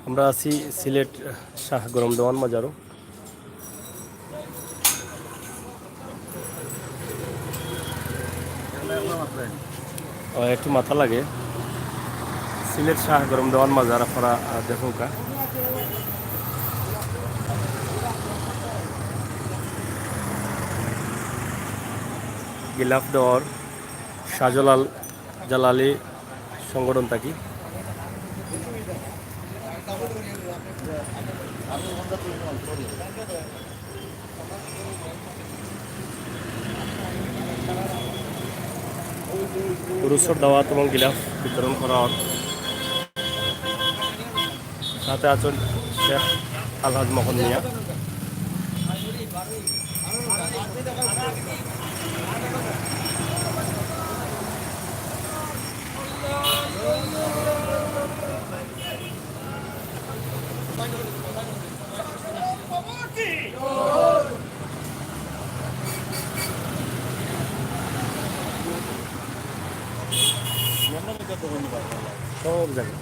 আমরা আছি সিলেট শাহ গরম দেওয়ান মাজারও। একটু মাথা লাগে সিলেট শাহ গরম দেওয়ান মাজার আপনারা দেখুন কা গিলাফ দেওয়ার শাহজালাল জালালি সংগঠন থাকি পুরুষের দাওয়াত এবং গিলাফ বিতরণ করা হয়। সাথে আছেন শেখ আলহাজ মোহন মিয়া। সব জায়গায়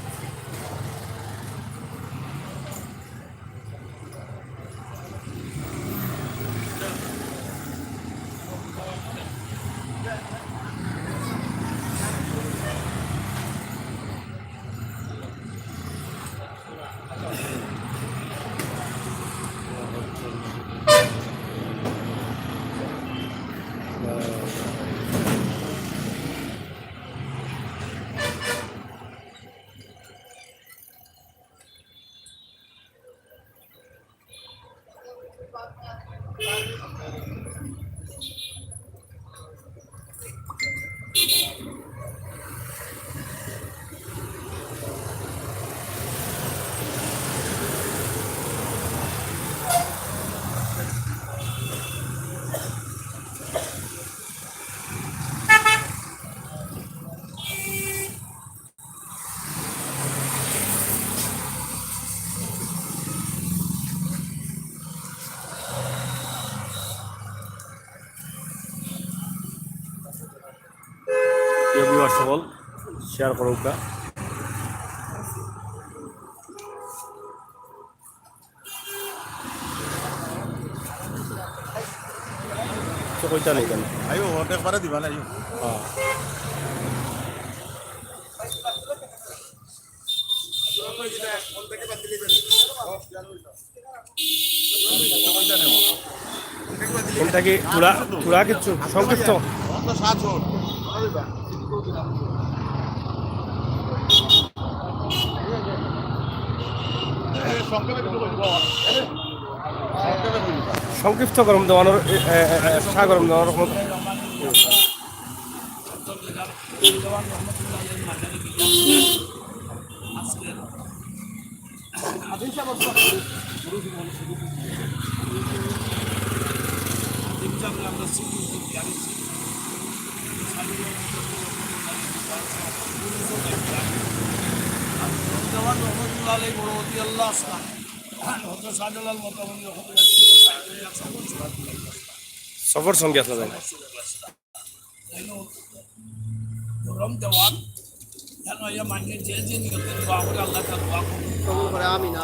সকল শেয়ার করুক। কইতা নেই কেন আইও একবারে দিবা না আইও কোনটা কি চূড়া চূড়া কিচ্ছু সংক্ষিপ্ত সংক্ষিপ্ত গরম দেওয়ানোর শাহ গরম দেওয়ানোর সফর সঙ্গে আসা যায় আমিন